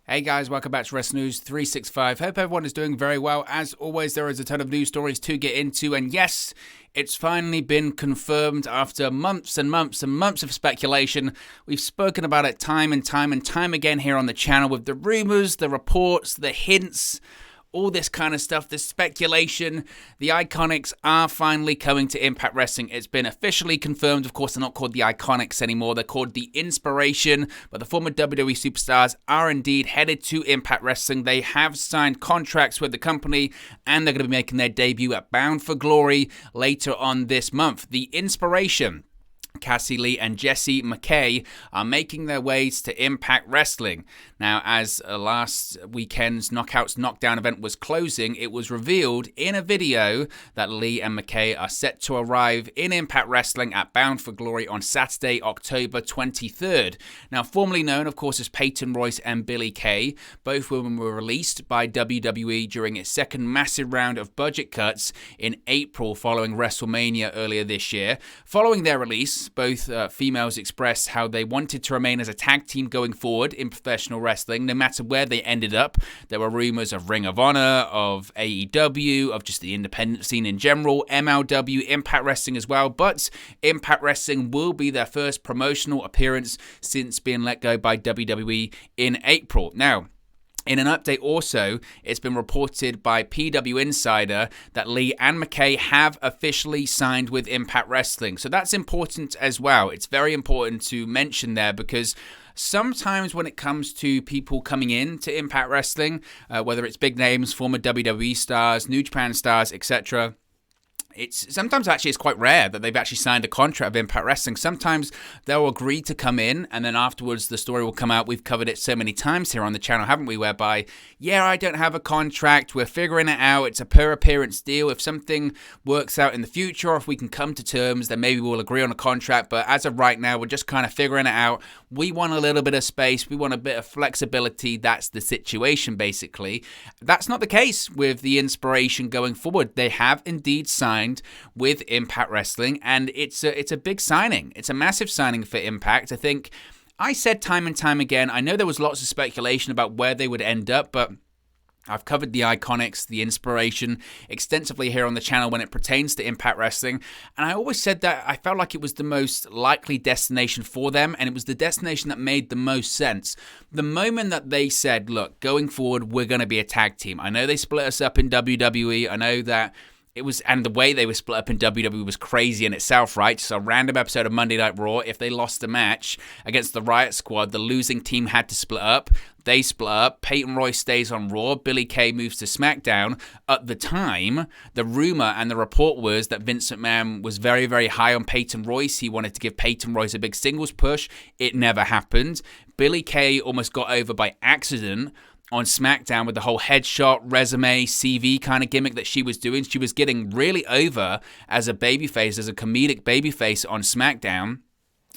Hey guys, welcome back to Wrestling News 365. Hope everyone is doing very well. As always, there is a ton of news stories to get into, and yes, it's finally been confirmed after months and months and months of speculation. We've spoken about it time and time again here on the channel with the rumors, the reports, the hints, all this kind of stuff, this speculation. The IIconics are finally coming to Impact Wrestling. It's been officially confirmed. Of course, they're not called the IIconics anymore. They're called the IInspiration. But the former WWE superstars are indeed headed to Impact Wrestling. They have signed contracts with the company, and they're going to be making their debut at Bound for Glory later on this month. The IInspiration, Cassie Lee and Jessie McKay, are making their ways to Impact Wrestling. Now, as last weekend's Knockouts Knockdown event was closing, it was revealed in a video that Lee and McKay are set to arrive in Impact Wrestling at Bound for Glory on Saturday, October 23rd. Now, formerly known, of course, as Peyton Royce and Billie Kay, both women were released by WWE during its second massive round of budget cuts in April following WrestleMania earlier this year. Following their release, both females expressed how they wanted to remain as a tag team going forward in professional wrestling, no matter where they ended up. There were rumors of Ring of Honor, of AEW, of just the independent scene in general, MLW, Impact Wrestling as well, but Impact Wrestling will be their first promotional appearance since being let go by WWE in April. Now, in an update also, it's been reported by PW Insider that Lee and McKay have officially signed with Impact Wrestling. So that's important as well. It's very important to mention there because sometimes when it comes to people coming in to Impact Wrestling, whether it's big names, former WWE stars, New Japan stars, etc., sometimes it's quite rare that they've actually signed a contract with Impact Wrestling. Sometimes they'll agree to come in, and then afterwards the story will come out. We've covered it so many times here on the channel, haven't we? Whereby, yeah, I don't have a contract. We're figuring it out. It's a per appearance deal. If something works out in the future, or if we can come to terms, then maybe we'll agree on a contract. But as of right now, we're just kind of figuring it out. We want a little bit of space. We want a bit of flexibility. That's the situation, basically. That's not the case with the IInspiration going forward. They have indeed signed with Impact Wrestling, and it's a big signing. It's a massive signing for Impact. I think I said time and time again, I know there was lots of speculation about where they would end up, but I've covered the IIconics, the IInspiration, extensively here on the channel when it pertains to Impact Wrestling, and I always said that I felt like it was the most likely destination for them, and it was the destination that made the most sense. The moment that they said, look, going forward, we're going to be a tag team. I know they split us up in WWE. I know that and the way they were split up in WWE was crazy in itself, right? Just a random episode of Monday Night Raw. If they lost a match against the Riot Squad, the losing team had to split up. They split up. Peyton Royce stays on Raw. Billie Kay moves to SmackDown. At the time, the rumor and the report was that Vince McMahon was very, very high on Peyton Royce. He wanted to give Peyton Royce a big singles push. It never happened. Billie Kay almost got over by accident on SmackDown with the whole headshot, resume, CV kind of gimmick that she was doing. She was getting really over as a babyface, as a comedic babyface on SmackDown.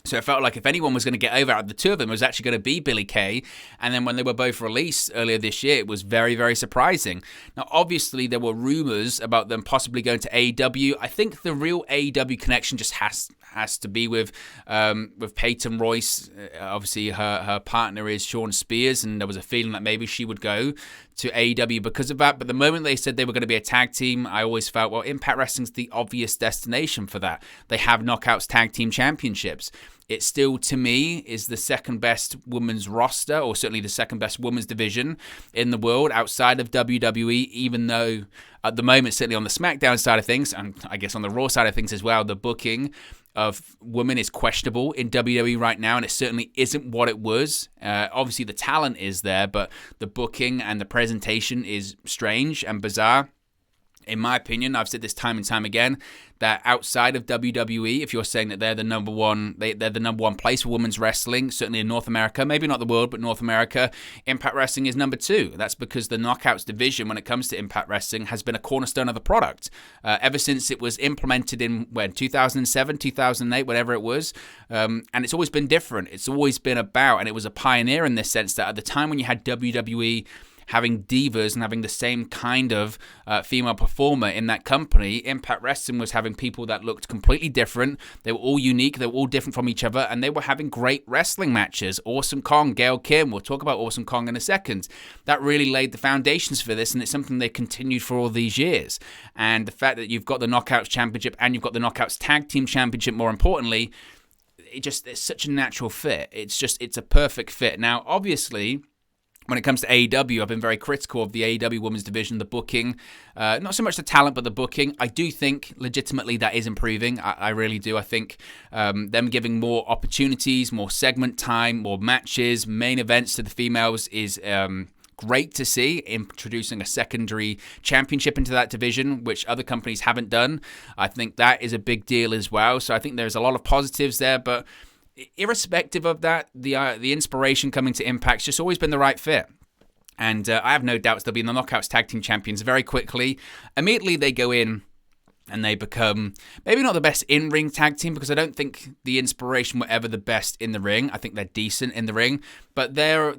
So it felt like if anyone was going to get over out of the two of them, it was actually going to be Billie Kay. And then when they were both released earlier this year, it was very, very surprising. Now, obviously, there were rumors about them possibly going to AEW. I think the real AEW connection just has to be with Peyton Royce. Obviously, her partner is Sean Spears, and there was a feeling that maybe she would go to AEW because of that. But the moment they said they were going to be a tag team, I always felt, well, Impact Wrestling's the obvious destination for that. They have Knockouts Tag Team Championships. It still, to me, is the second best women's roster, or certainly the second best women's division in the world outside of WWE, even though at the moment, certainly on the SmackDown side of things, and I guess on the Raw side of things as well, the booking of women is questionable in WWE right now, and it certainly isn't what it was. Obviously, the talent is there, but the booking and the presentation is strange and bizarre. In my opinion, I've said this time and time again, that outside of WWE, if you're saying that they're the number one, they're the number one place for women's wrestling, certainly in North America, maybe not the world, but North America, Impact Wrestling is number two. That's because the Knockouts division, when it comes to Impact Wrestling, has been a cornerstone of the product. Ever since it was implemented in, 2007, 2008, whatever it was, and it's always been different. It's always been about, and it was a pioneer in this sense that at the time when you had WWE having divas and having the same kind of female performer in that company. Impact Wrestling was having people that looked completely different. They were all unique. They were all different from each other, and they were having great wrestling matches. Awesome Kong, Gail Kim. We'll talk about Awesome Kong in a second. That really laid the foundations for this, and it's something they continued for all these years. And the fact that you've got the Knockouts Championship and you've got the Knockouts Tag Team Championship, more importantly, it's such a natural fit. It's a perfect fit. Now, obviously, when it comes to AEW, I've been very critical of the AEW women's division, the booking. Not so much the talent, but the booking. I do think, legitimately, that is improving. I really do. I think them giving more opportunities, more segment time, more matches, main events to the females is great to see, introducing a secondary championship into that division, which other companies haven't done. I think that is a big deal as well. So I think there's a lot of positives there, but irrespective of that, the IInspiration coming to Impact's just always been the right fit. And I have no doubts they'll be in the Knockouts Tag Team Champions very quickly. Immediately they go in and they become maybe not the best in-ring tag team, because I don't think the Inspiration were ever the best in the ring. I think they're decent in the ring, but they're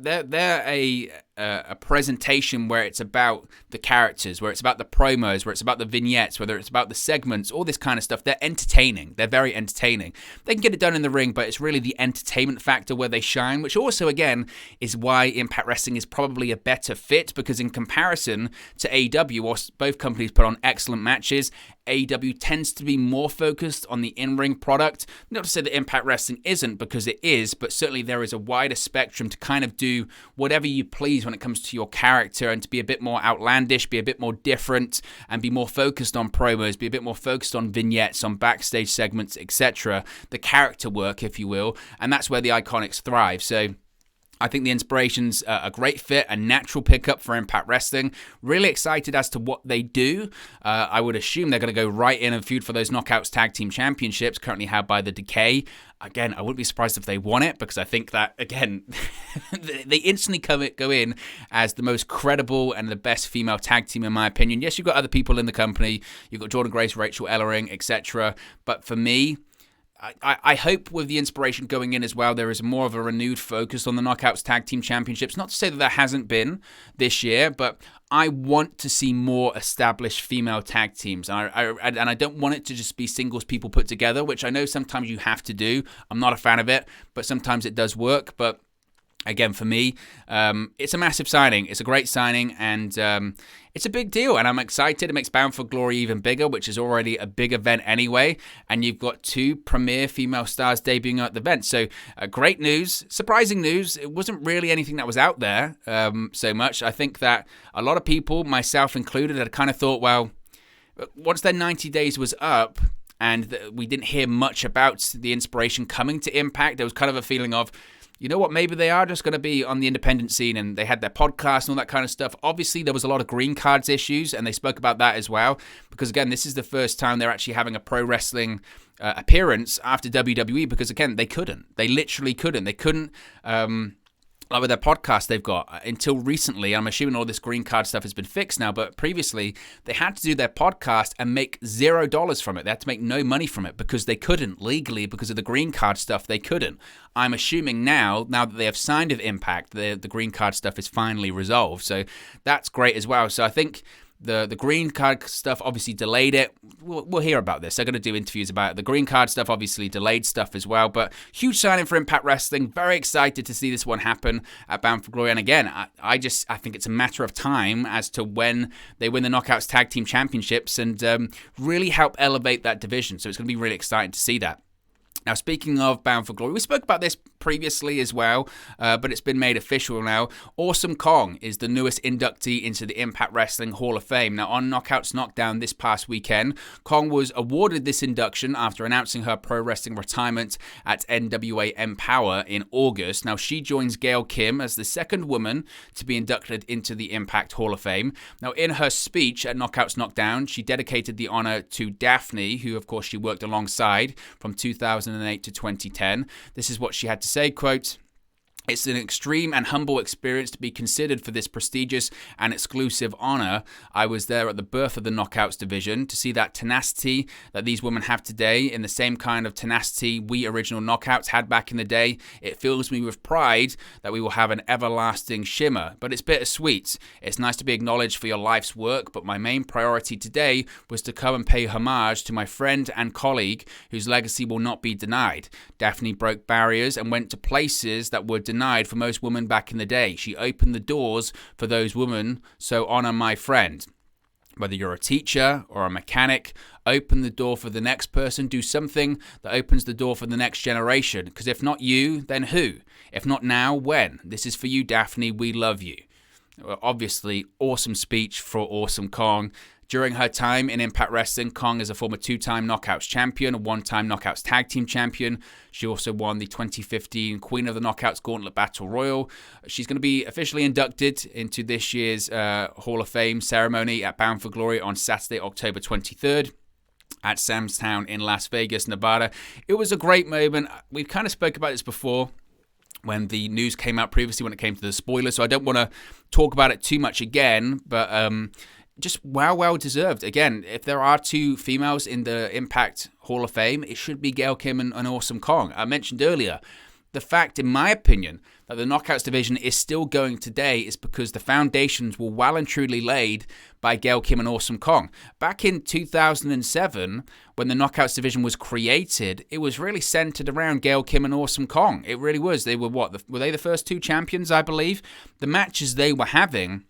a presentation where it's about the characters, where it's about the promos, where it's about the vignettes, whether it's about the segments, all this kind of stuff. They're entertaining. They're very entertaining. They can get it done in the ring, but it's really the entertainment factor where they shine, which also, again, is why Impact Wrestling is probably a better fit, because in comparison to AEW, whilst both companies put on excellent matches, AEW tends to be more focused on the in-ring product. Not to say that Impact Wrestling isn't, because it is, but certainly there is a wider spectrum to kind of do whatever you please when it comes to your character, and to be a bit more outlandish, be a bit more different, and be more focused on promos, be a bit more focused on vignettes, on backstage segments, etc. The character work, if you will, and that's where the IIconics thrive. So I think the Inspiration's a great fit, a natural pickup for Impact Wrestling. Really excited as to what they do. I would assume they're going to go right in and feud for those Knockouts Tag Team Championships currently held by the Decay. Again, I wouldn't be surprised if they won it, because I think that, again, they instantly go in as the most credible and the best female tag team, in my opinion. Yes, you've got other people in the company. You've got Jordan Grace, Rachel Ellering, etc. But for me, I hope with the Inspiration going in as well, there is more of a renewed focus on the Knockouts Tag Team Championships. Not to say that there hasn't been this year, but I want to see more established female tag teams. And I don't want it to just be singles people put together, which I know sometimes you have to do. I'm not a fan of it, but sometimes it does work. But again, for me, it's a massive signing. It's a great signing, and it's a big deal, and I'm excited. It makes Bound for Glory even bigger, which is already a big event anyway, and you've got two premier female stars debuting at the event. So great news, surprising news. It wasn't really anything that was out there so much. I think that a lot of people, myself included, had kind of thought, well, once their 90 days was up and we didn't hear much about the Inspiration coming to Impact, there was kind of a feeling of, you know what, maybe they are just going to be on the independent scene, and they had their podcast and all that kind of stuff. Obviously, there was a lot of green cards issues, and they spoke about that as well, because, again, this is the first time they're actually having a pro wrestling appearance after WWE, because, again, they couldn't. They literally couldn't. They couldn't, like with their podcast they've got, until recently. I'm assuming all this green card stuff has been fixed now, but previously they had to do their podcast and make $0 from it. They had to make no money from it because they couldn't legally, because of the green card stuff. They couldn't. I'm assuming now that they have signed with Impact, the green card stuff is finally resolved. So that's great as well. So I think the green card stuff obviously delayed it. We'll hear about this. They're going to do interviews about it. The green card stuff obviously delayed stuff as well. But huge signing for Impact Wrestling. Very excited to see this one happen at Bound for Glory. And again, I think it's a matter of time as to when they win the Knockouts Tag Team Championships and really help elevate that division. So it's going to be really exciting to see that. Now, speaking of Bound for Glory, we spoke about this previously as well, but it's been made official now. Awesome Kong is the newest inductee into the Impact Wrestling Hall of Fame. Now, on Knockouts Knockdown this past weekend, Kong was awarded this induction after announcing her pro wrestling retirement at NWA Empower in August. Now, she joins Gail Kim as the second woman to be inducted into the Impact Hall of Fame. Now, in her speech at Knockouts Knockdown, she dedicated the honor to Daphne, who, of course, she worked alongside from 2008 to 2010. This is what she had to say, quote, It's an extreme and humble experience to be considered for this prestigious and exclusive honor. I was there at the birth of the Knockouts division to see that tenacity that these women have today in the same kind of tenacity we original Knockouts had back in the day. It fills me with pride that we will have an everlasting shimmer, but it's bittersweet. It's nice to be acknowledged for your life's work, but my main priority today was to come and pay homage to my friend and colleague whose legacy will not be denied. Daphne broke barriers and went to places that were denied for most women back in the day. She opened the doors for those women, so honor my friend. Whether you're a teacher or a mechanic, open the door for the next person. Do something that opens the door for the next generation. Because if not you, then who? If not now, when? This is for you, Daphne. We love you. Obviously, awesome speech for Awesome Kong. During her time in Impact Wrestling, Kong is a former 2-time Knockouts champion, a 1-time Knockouts Tag Team champion. She also won the 2015 Queen of the Knockouts Gauntlet Battle Royal. She's going to be officially inducted into this year's Hall of Fame ceremony at Bound for Glory on Saturday, October 23rd. At Sam's Town in Las Vegas, Nevada. It was a great moment. We've kind of spoke about this before when the news came out previously when it came to the spoilers, so I don't want to talk about it too much again, but just well deserved. Again, if there are 2 females in the Impact Hall of Fame, it should be Gail Kim and Awesome Kong. I mentioned earlier, the fact, in my opinion, that the Knockouts division is still going today is because the foundations were well and truly laid by Gail Kim and Awesome Kong. Back in 2007, when the Knockouts division was created, it was really centered around Gail Kim and Awesome Kong. It really was. They were were they the first 2 champions, I believe? The matches they were having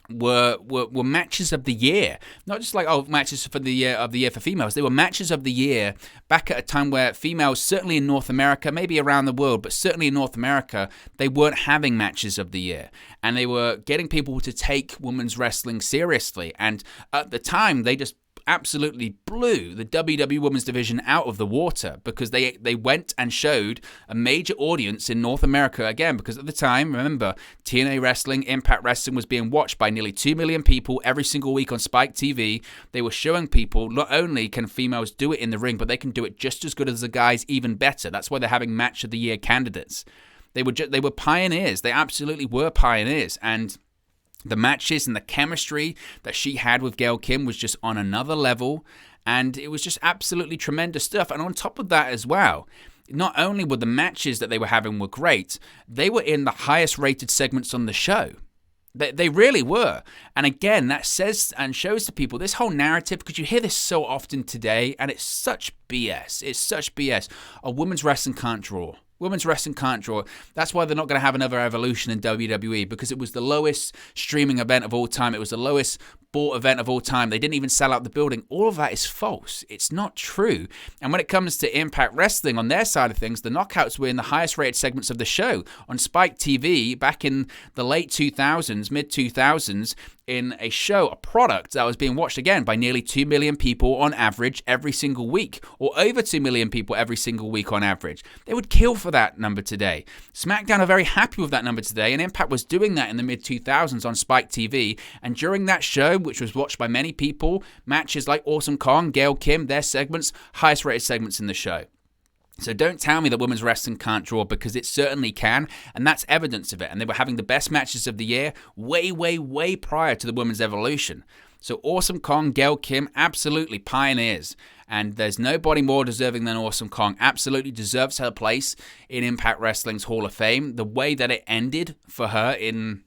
were matches of the year, not just like matches for the year for females. They were matches of the year back at a time where females, certainly in North America, maybe around the world, but certainly in North America, they weren't having matches of the year, and they were getting people to take women's wrestling seriously. And at the time, they just absolutely blew the WWE Women's Division out of the water because they went and showed a major audience in North America again, because at the time, remember, TNA Wrestling, Impact Wrestling was being watched by nearly 2 million people every single week on Spike TV. They were showing people not only can females do it in the ring, but they can do it just as good as the guys, even better. That's why they're having Match of the Year candidates. They were pioneers. They absolutely were pioneers. And the matches and the chemistry that she had with Gail Kim was just on another level, and it was just absolutely tremendous stuff. And on top of that as well, not only were the matches that they were having were great, they were in the highest rated segments on the show. They really were. And again, that says and shows to people this whole narrative, because you hear this so often today, and it's such BS. It's such BS. A women's wrestling can't draw. Women's wrestling can't draw. That's why they're not going to have another Evolution in WWE, because it was the lowest streaming event of all time. It was the lowest bought event of all time. They didn't even sell out the building. All of that is false. It's not true. And when it comes to Impact Wrestling, on their side of things, the Knockouts were in the highest rated segments of the show on Spike TV back in the late 2000s, mid 2000s, in a show, a product that was being watched again by nearly 2 million people on average every single week, or over 2 million people every single week on average. They would kill for that number today. SmackDown are very happy with that number today, and Impact was doing that in the mid 2000s on Spike TV. And during that show, which was watched by many people, matches like Awesome Kong, Gail Kim, their segments, highest rated segments in the show. So don't tell me that women's wrestling can't draw, because it certainly can, and that's evidence of it. And they were having the best matches of the year way prior to the Women's Evolution. So Awesome Kong, Gail Kim, absolutely pioneers. And there's nobody more deserving than Awesome Kong. Absolutely deserves her place in Impact Wrestling's Hall of Fame. The way that it ended for her in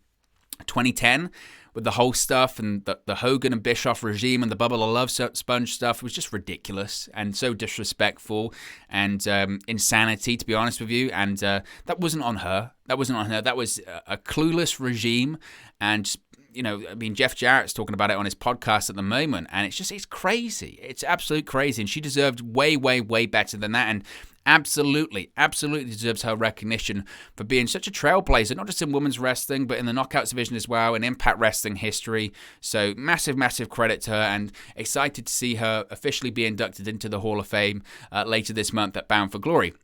2010, with the whole stuff and the Hogan and Bischoff regime and the Bubble of Love Sponge stuff, was just ridiculous and so disrespectful and insanity, to be honest with you. And that wasn't on her. That was a clueless regime. And, you know, I mean, Jeff Jarrett's talking about it on his podcast at the moment, and it's crazy. It's absolute crazy. And she deserved way better than that. And absolutely deserves her recognition for being such a trailblazer, not just in women's wrestling, but in the Knockouts division as well, in Impact Wrestling history. So massive credit to her, and excited to see her officially be inducted into the Hall of Fame later this month at Bound for Glory.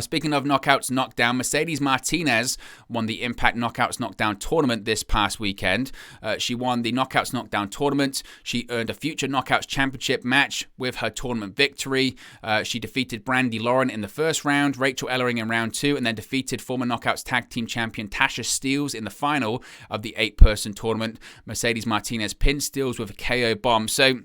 Speaking of Knockouts Knockdown, Mercedes Martinez won the Impact Knockouts Knockdown tournament this past weekend. She won the Knockouts Knockdown tournament. She earned a future Knockouts Championship match with her tournament victory. She defeated Brandy Lauren in the first round, Rachel Ellering in round 2, and then defeated former Knockouts Tag Team Champion Tasha Steelz in the final of the 8-person tournament. Mercedes Martinez pinned Steelz with a KO bomb. So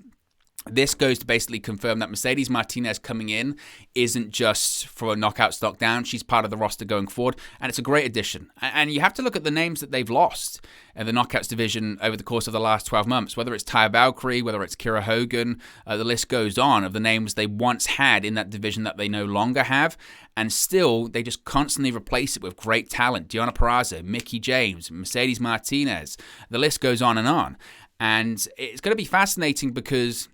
this goes to basically confirm that Mercedes Martinez coming in isn't just for Knockouts Knockdown. She's part of the roster going forward, and it's a great addition. And you have to look at the names that they've lost in the Knockouts division over the course of the last 12 months, whether it's Taya Valkyrie, whether it's Kira Hogan, the list goes on of the names they once had in that division that they no longer have, and still they just constantly replace it with great talent. Deonna Purrazzo, Mickie James, Mercedes Martinez, the list goes on. And it's going to be fascinating because,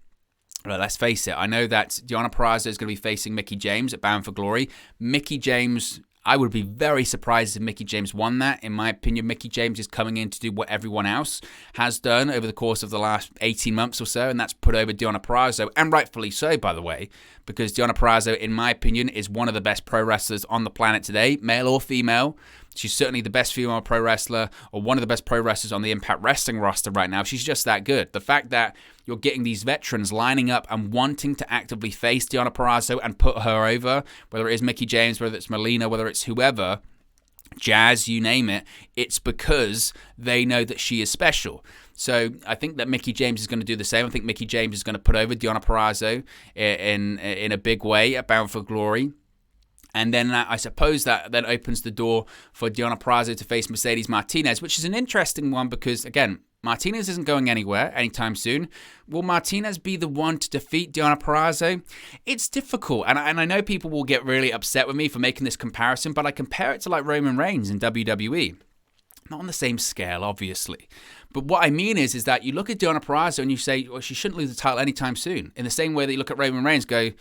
well, let's face it, I know that Deonna Purrazzo is going to be facing Mickie James at Bound for Glory. Mickie James, I would be very surprised if Mickie James won that. In my opinion, Mickie James is coming in to do what everyone else has done over the course of the last 18 months or so, and that's put over Deonna Purrazzo, and rightfully so, by the way, because Deonna Purrazzo, in my opinion, is one of the best pro wrestlers on the planet today, male or female. She's certainly the best female pro wrestler, or one of the best pro wrestlers on the Impact Wrestling roster right now. She's just that good. The fact that you're getting these veterans lining up and wanting to actively face Deonna Purrazzo and put her over, whether it is Mickie James, whether it's Melina, whether it's whoever, Jazz, you name it, it's because they know that she is special. So I think that Mickie James is going to do the same. I think Mickie James is going to put over Deonna Purrazzo in a big way at Bound for Glory. And then I suppose that then opens the door for Deonna Purrazzo to face Mercedes Martinez, which is an interesting one because, again, Martinez isn't going anywhere anytime soon. Will Martinez be the one to defeat Deonna Purrazzo? It's difficult, and I know people will get really upset with me for making this comparison, but I compare it to like Roman Reigns in WWE. Not on the same scale, obviously. But what I mean is that you look at Deonna Purrazzo and you say, well, she shouldn't lose the title anytime soon. In the same way that you look at Roman Reigns, go,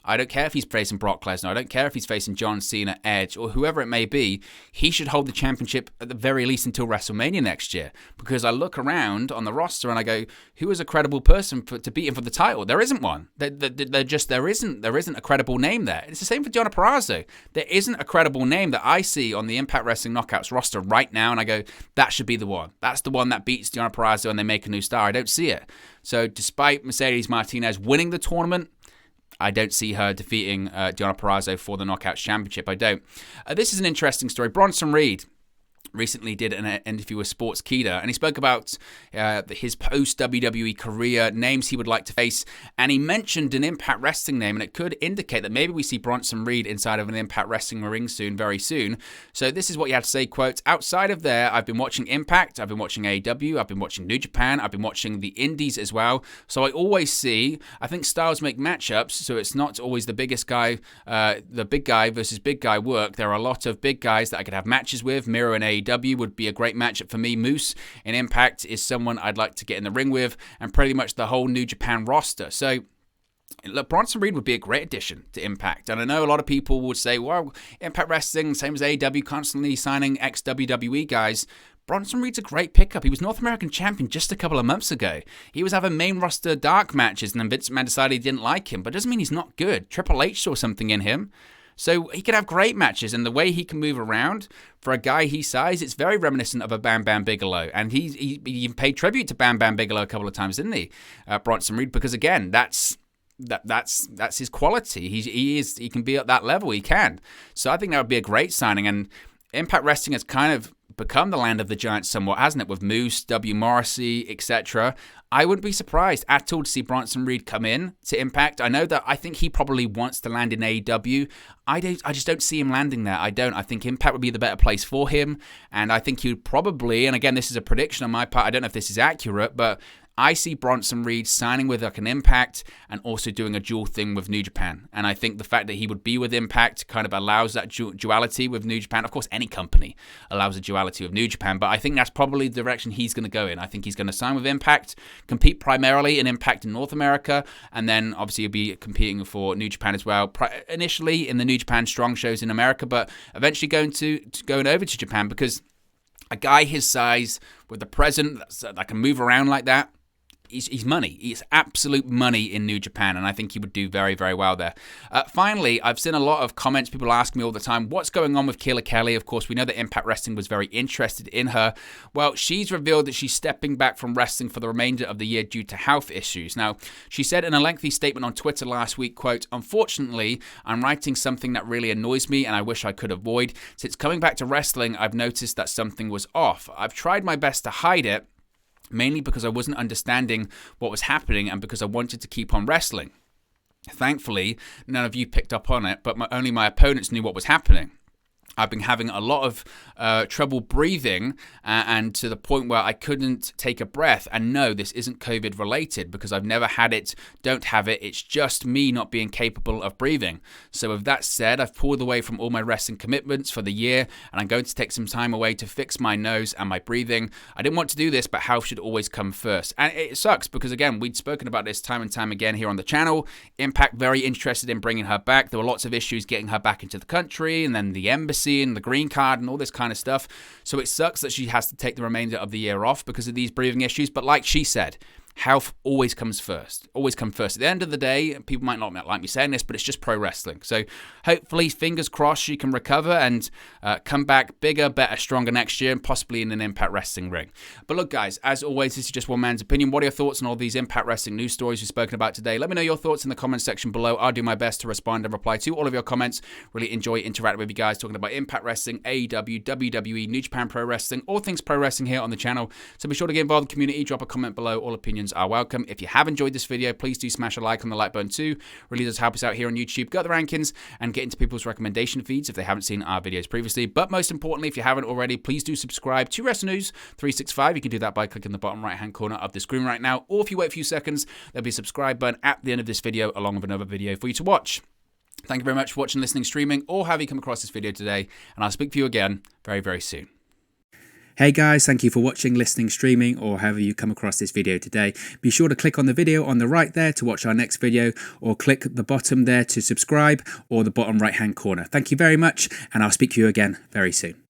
I don't care if he's facing Brock Lesnar. I don't care if he's facing John Cena, Edge, or whoever it may be. He should hold the championship at the very least until WrestleMania next year. Because I look around on the roster and I go, who is a credible person to beat him for the title? There isn't one. There isn't a credible name there. It's the same for Deonna Purrazzo. There isn't a credible name that I see on the Impact Wrestling Knockouts roster right now, and I go, that should be the one. That's the one that beats Deonna Purrazzo and they make a new star. I don't see it. So despite Mercedes Martinez winning the tournament, I don't see her defeating Deonna Purrazzo for the Knockouts Championship. I don't. This is an interesting story. Bronson Reed recently did an interview with Sportskeeda, and he spoke about his post-WWE career, names he would like to face, and he mentioned an Impact Wrestling name, and it could indicate that maybe we see Bronson Reed inside of an Impact Wrestling ring very soon. So this is what he had to say, quote, outside of there, I've been watching Impact, I've been watching AEW, I've been watching New Japan, I've been watching the Indies as well, so I always see, I think styles make matchups, so it's not always the biggest guy, the big guy versus big guy work. There are a lot of big guys that I could have matches with. Miro and AEW would be a great matchup for me. Moose in Impact is someone I'd like to get in the ring with, and pretty much the whole New Japan roster. So look, Bronson Reed would be a great addition to Impact. And I know a lot of people would say, well, Impact Wrestling, same as AEW, constantly signing ex-WWE guys. Bronson Reed's a great pickup. He was North American champion just a couple of months ago. He was having main roster dark matches, and then Vince McMahon decided he didn't like him. But it doesn't mean he's not good. Triple H saw something in him. So he could have great matches, and the way he can move around for a guy his size, it's very reminiscent of a Bam Bam Bigelow. And he even paid tribute to Bam Bam Bigelow a couple of times, didn't he, Bronson Reed? Because again, that's his quality. He can be at that level. He can. So I think that would be a great signing. And Impact Wrestling has kind of become the land of the giants somewhat, hasn't it? With Moose, W. Morrissey, etc. I wouldn't be surprised at all to see Bronson Reed come in to Impact. I know that I think he probably wants to land in AEW. I just don't see him landing there. I don't. I think Impact would be the better place for him. And I think he would probably, and again, this is a prediction on my part, I don't know if this is accurate, but I see Bronson Reed signing with like an Impact and also doing a dual thing with New Japan. And I think the fact that he would be with Impact kind of allows that duality with New Japan. Of course, any company allows a duality with New Japan, but I think that's probably the direction he's going to go in. I think he's going to sign with Impact, compete primarily in Impact in North America, and then obviously he'll be competing for New Japan as well. Initially in the New Japan Strong shows in America, but eventually going over to Japan, because a guy his size with the presence that can move around like that, he's money. He's absolute money in New Japan, and I think he would do very, very well there. Finally, I've seen a lot of comments. People ask me all the time, what's going on with Kayla Kelly? Of course, we know that Impact Wrestling was very interested in her. Well, she's revealed that she's stepping back from wrestling for the remainder of the year due to health issues. Now, she said in a lengthy statement on Twitter last week, quote, "Unfortunately, I'm writing something that really annoys me and I wish I could avoid. Since coming back to wrestling, I've noticed that something was off. I've tried my best to hide it, mainly because I wasn't understanding what was happening and because I wanted to keep on wrestling. Thankfully, none of you picked up on it, but only my opponents knew what was happening. I've been having a lot of trouble breathing and to the point where I couldn't take a breath. And no, this isn't COVID related because I've never had it, don't have it. It's just me not being capable of breathing. So with that said, I've pulled away from all my wrestling commitments for the year and I'm going to take some time away to fix my nose and my breathing. I didn't want to do this, but health should always come first." And it sucks because, again, we'd spoken about this time and time again here on the channel. Impact very interested in bringing her back. There were lots of issues getting her back into the country and then the embassy and the green card and all this kind of stuff. So it sucks that she has to take the remainder of the year off because of these breathing issues. But like she said, health always comes first. Always come first. At the end of the day, people might not like me saying this, but it's just pro wrestling. So hopefully, fingers crossed, she can recover and come back bigger, better, stronger next year and possibly in an Impact Wrestling ring. But look, guys, as always, this is just one man's opinion. What are your thoughts on all these Impact Wrestling news stories we've spoken about today? Let me know your thoughts in the comments section below. I'll do my best to respond and reply to all of your comments. Really enjoy interacting with you guys, talking about Impact Wrestling, AEW, WWE, New Japan Pro Wrestling, all things pro wrestling here on the channel. So be sure to get involved in the community. Drop a comment below. All opinions are welcome. If you have enjoyed this video, please do smash a like on the like button too. Really does help us out here on YouTube. Go to the rankings and get into people's recommendation feeds if they haven't seen our videos previously. But most importantly, if you haven't already, please do subscribe to Wrestle News 365. You can do that by clicking the bottom right hand corner of the screen right now. Or if you wait a few seconds, there'll be a subscribe button at the end of this video along with another video for you to watch. Thank you very much for watching, listening, streaming, or have you come across this video today. And I'll speak to you again very, very soon. Hey guys, thank you for watching, listening, streaming, or however you come across this video today. Be sure to click on the video on the right there to watch our next video, or click the bottom there to subscribe, or the bottom right hand corner. Thank you very much, and I'll speak to you again very soon.